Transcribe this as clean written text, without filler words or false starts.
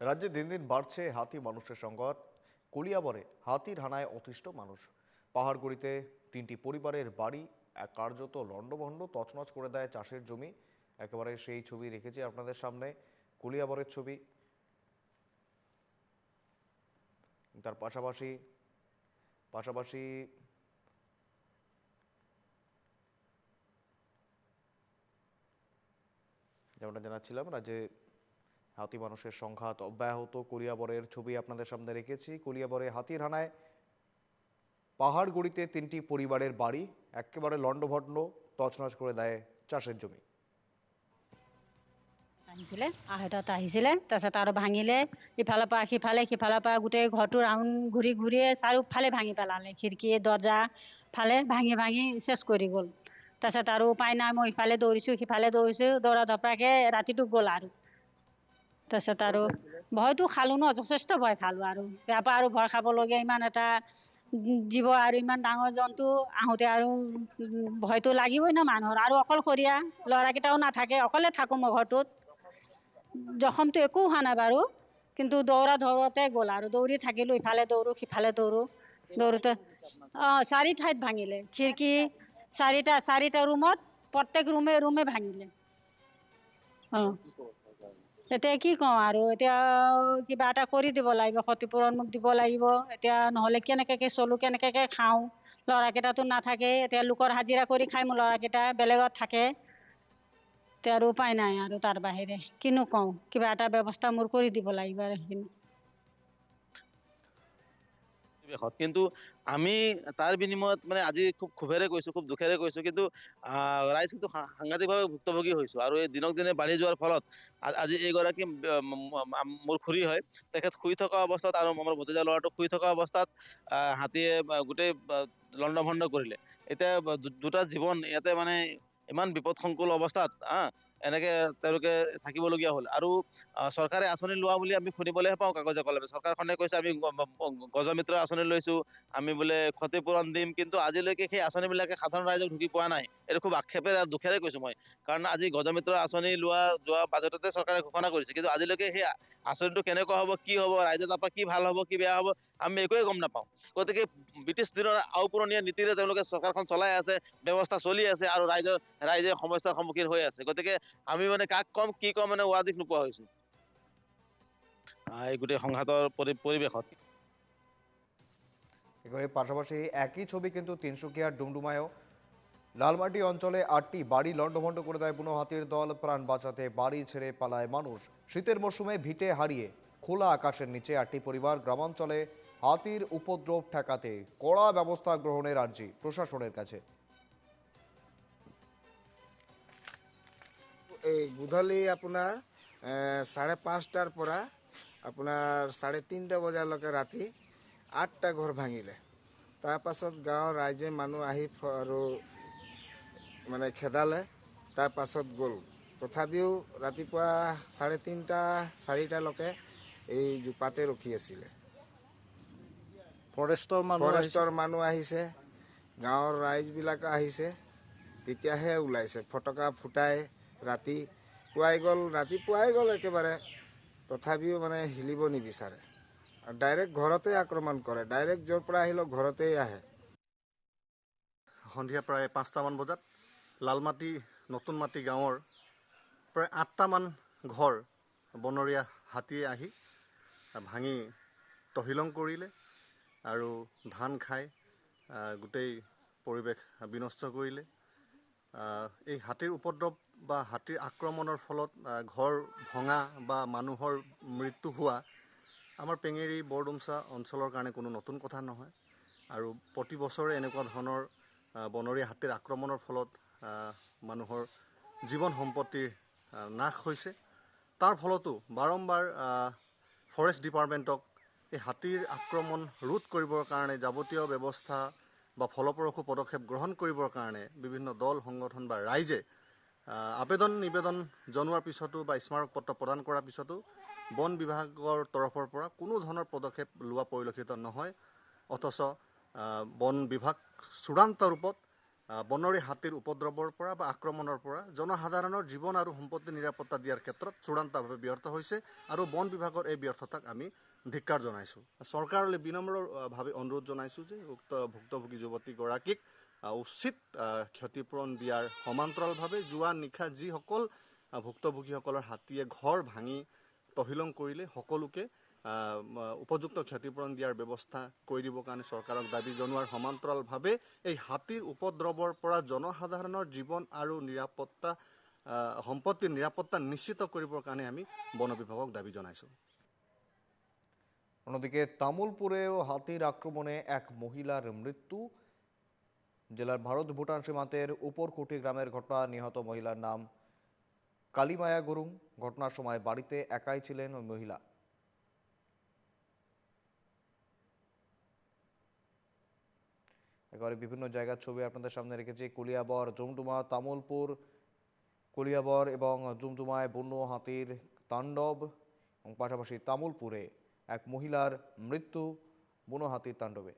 রাজ্যে দিন দিন বাড়ছে হাতি মানুষের সংঘাত। কলিয়াবরে হাতির হানায় অতিষ্ঠ মানুষ। পাহাড়গুড়িতে 3টি পরিবারের বাড়ি এক কার্যত লণ্ডভণ্ড তছনছ করে দেয় চাষের জমি। একেবারে সেই ছবি রেখেছি আপনাদের সামনে, কলিয়াবরের ছবি। তার পাশাপাশি পাশাপাশি যেমনটা জানাচ্ছিলাম, রাজ্যে হাতি মানুষের সংঘাত অব্যাহত। কলিয়াবরের ছবি আপনাদের সামনে রেখেছি। কলিয়াবরে হাতির হানায় পাহাড়গুড়িতে 3টি পরিবারের বাড়ি একেবারে লণ্ডভণ্ড তছনছ করে দেয় চাষের জমি। আহিছিলে আঢ়ৈটাত আহিছিলে, তাৰপিছত আৰু ভাঙিলে ইফালৰ পৰা সিফালে, সিফালৰ পৰা গোটেই ঘৰটো ৰাউণ্ড ঘূৰি ঘূৰিয়ে চাৰিওফালে ভাঙি পেলালে। খিৰিকী দৰ্জা ফালে ভাঙি ভাঙি চেচ কৰি গ'ল। তাৰপিছত আৰু উপায় নাই, মই ইফালে দৌৰিছোঁ সিফালে দৌৰিছোঁ, দৌৰা ধপাকে ৰাতিটো গ'ল। আৰু তাৰপিছত আৰু ভয়টো খালোঁ ন, যথেষ্ট ভয় খালোঁ। আৰু ইয়াৰ পৰা আৰু ভয় খাবলগীয়া ইমান এটা জীৱ আৰু ইমান ডাঙৰ জন্তু আহোঁতে আৰু ভয়টো লাগিবই ন মানুহৰ। আৰু অকলশৰীয়া ল'ৰাকেইটাও নাথাকে, অকলে থাকোঁ মই ঘৰটোত। জখমটো একো হোৱা নাই বাৰু, কিন্তু দৌৰা ধৰোঁতে গ'ল। আৰু দৌৰি থাকিলোঁ, ইফালে দৌৰোঁ সিফালে দৌৰোঁ। দৌৰোঁতে 4 ঠাইত ভাঙিলে। খিৰিকী চাৰিটা ৰুমত, প্ৰত্যেক ৰুমে ৰুমে ভাঙিলে। এতিয়া কি কওঁ আৰু, এতিয়া কিবা এটা কৰি দিব লাগিব, ক্ষতিপূৰণ মোক দিব লাগিব। এতিয়া নহ'লে কেনেকৈ চলোঁ, কেনেকৈ খাওঁ। ল'ৰাকেইটাতো নাথাকে, এতিয়া লোকৰ হাজিৰা কৰি খাই মোৰ ল'ৰাকেইটা বেলেগত থাকে। এতিয়া আৰু উপায় নাই, আৰু তাৰ বাহিৰে কিনো কওঁ। কিবা এটা ব্যৱস্থা মোৰ কৰি দিব লাগিব আৰু সেইখিনি। কিন্তু আমি তাৰ বিনিময়ত মানে আজি খুব ক্ষোভেৰে কৈছো, খুব দুখেৰে কৈছো, কিন্তু ৰাইজ কিন্তু সাংঘাতিকভাৱে ভুক্তভোগী হৈছো। আৰু এই দিনক দিনে বাঢ়ি যোৱাৰ ফলত আজি এইগৰাকী মোৰ খুৰী হয়, তেখেত শুই থকা অৱস্থাত আৰু আমাৰ ভতিজা ল'ৰাটো শুই থকা অৱস্থাত হাতীয়ে গোটেই লণ্ডভণ্ড কৰিলে। এতিয়া দুটা জীৱন ইয়াতে মানে ইমান বিপদসংকুল অৱস্থাত এনেকে তেওঁলোকে থাকিবলগীয়া হ'ল। আৰু চৰকাৰে আঁচনি লোৱা বুলি আমি শুনিবলৈহে পাওঁ কাগজে কলমে। চৰকাৰখনে কৈছে আমি গজমিত্ৰ আঁচনি লৈছো, আমি বোলে ক্ষতিপূৰণ দিম, কিন্তু আজিলৈকে সেই আঁচনিবিলাকে সাধাৰণ ৰাইজক ঢুকি পোৱা নাই। এইটো খুব আক্ষেপেৰে আৰু দুখেৰে কৈছো মই। কাৰণ আজি গজমিত্ৰ আঁচনি যোৱা বাজেটতে চৰকাৰে ঘোষণা কৰিছে, কিন্তু আজিলৈকে সেই আঁচনিটো কেনেকুৱা হ'ব, কি হ'ব, ৰাইজৰ তাৰপৰা কি ভাল হ'ব কি বেয়া হ'ব, আমি একোৱে গম নাপাওঁ। গতিকে ব্ৰিটিছ দিনৰ আওপুৰণীয়া নীতিৰে তেওঁলোকে চৰকাৰখন চলাই আছে, ব্যৱস্থা চলি আছে, আৰু ৰাইজে সমস্যাৰ সন্মুখীন হৈ আছে। গতিকে আমি মানে কাক কম কি কম মানে দিশ নোপোৱা হৈছো এই গোটেই সংঘাতৰ পৰিৱেশত। একেবারে পাশাপাশি একই ছবি কিন্তু তিনসুকিয়ার ডুমডুমায়ও। লালমাটি অঞ্চলে 8টি বাড়ি লণ্ডভণ্ড করে দেয় বুনো হাতির দল। প্রাণ বাঁচাতে বাড়ি ছেড়ে পালায় মানুষ। শীতের মরশুমে ভিটে হারিয়ে খোলা আকাশের নিচে 8টি পরিবার। গ্রামাঞ্চলে হাতির উপদ্রব ঠেকাতে কড়া ব্যবস্থা গ্রহণের আর্জি প্রশাসনের কাছে। এই গধূলি আপোনাৰ 5:30টাৰ পৰা আপোনাৰ 3:30 বজালৈকে ৰাতি 8টা ঘৰ ভাঙিলে। তাৰপাছত গাঁৱৰ ৰাইজে মানুহ আহি আৰু মানে খেদালে, তাৰপাছত গ'ল। তথাপিও ৰাতিপুৱা 3:30 4টালৈকে এই জোপাতে ৰখি আছিলে। ফৰেষ্টৰ মানুহ আহিছে, গাঁৱৰ ৰাইজবিলাক আহিছে, তেতিয়াহে ওলাইছে। ফটকা ফুটাই ৰাতিপুৱাই গ'ল একেবাৰে। তথাপিও মানে হিলিব নিবিচাৰে, আৰু ডাইৰেক্ট ঘৰতে আক্ৰমণ কৰে। ডাইৰেক্ট য'ৰ পৰা আহিলেও ঘৰতেই আহে। সন্ধিয়া প্ৰায় 5টামান বজাত লালমাটি নতুন মাটি গাঁৱৰ প্ৰায় 8টামান ঘৰ বনৰীয়া হাতীয়ে আহি ভাঙি তহিলং কৰিলে, আৰু ধান খাই গোটেই পৰিৱেশ বিনষ্ট কৰিলে। এই হাতীৰ উপদ্ৰৱ বা হাতীৰ আক্ৰমণৰ ফলত ঘৰ ভঙা বা মানুহৰ মৃত্যু হোৱা আমাৰ পেঙেৰি বৰডুমচা অঞ্চলৰ কাৰণে কোনো নতুন কথা নহয়। আৰু প্ৰতি বছৰে এনেকুৱা ধৰণৰ বনৰীয়া হাতীৰ আক্ৰমণৰ ফলত মানুহৰ জীৱন সম্পত্তিৰ নাশ হৈছে। তাৰ ফলতো বাৰম্বাৰ ফৰেষ্ট ডিপাৰ্টমেণ্টক এই হাতীৰ আক্ৰমণ ৰোধ কৰিবৰ কাৰণে যাৱতীয় ব্যৱস্থা বা ফলপ্ৰসূ পদক্ষেপ গ্ৰহণ কৰিবৰ কাৰণে বিভিন্ন দল সংগঠন বা ৰাইজে আবেদন নিবেদন জনোৱাৰ পিছতো বা স্মাৰক পত্ৰ প্ৰদান কৰাৰ পিছতো বন বিভাগৰ তৰফৰ পৰা কোনো ধৰণৰ পদক্ষেপ লোৱা পৰিলক্ষিত নহয়। অথচ বন বিভাগ চূড়ান্ত ৰূপত বনৰী হাতীৰ উপদ্ৰৱৰ পৰা বা আক্ৰমণৰ পৰা জনসাধাৰণৰ জীৱন আৰু সম্পত্তি নিৰাপত্তা দিয়াৰ ক্ষেত্ৰত চূড়ান্তভাৱে ব্যৰ্থ হৈছে আৰু বন বিভাগৰ এই ব্যৰ্থতাক আমি ধিক্কাৰ জনাইছোঁ। চৰকাৰলৈ বিনম্ৰভাৱে অনুৰোধ জনাইছোঁ যে উক্ত ভুক্তভোগী যুৱতীগৰাকীক উচিত ক্ষতিপূৰণ দিয়াৰ সমান্তৰালভাৱে যোৱা নিশা যিসকল ভুক্তভোগীসকলৰ হাতীয়ে ঘৰ ভাঙি তহিলং কৰিলে সকলোকে উপযুক্ত ক্ষতিপূৰণ দিয়াৰ ব্যৱস্থা কৰি দিবৰ কাৰণে চৰকাৰক দাবী জনোৱাৰ সমান্তৰালভাৱে এই হাতীৰ উপদ্ৰৱৰ পৰা জনসাধাৰণৰ জীৱন আৰু নিৰাপত্তা সম্পত্তিৰ নিৰাপত্তা নিশ্চিত কৰিবৰ কাৰণে আমি বন বিভাগক দাবী জনাইছোঁ। অন্যদিকে তামুলপুরেও হাতির আক্রমণে এক মহিলার মৃত্যু। জেলার ভারত ভুটান সীমান্তের উপরকুটি গ্রামের ঘটনা। নিহত মহিলার নাম কালিমায়া গুরুং। ঘটনার সময় বাড়িতে একাই ছিলেন ওই মহিলা। একেবারে বিভিন্ন জায়গার ছবি আপনাদের সামনে রেখেছি। কুলিয়াবর, জুমডুমা, তামুলপুর, কুলিয়াবর এবং জুমডুমায় বন্য হাতির তাণ্ডব এবং পাশাপাশি তামুলপুরে এক মহিলার মৃত্যু বুনো হাতির তাণ্ডবে।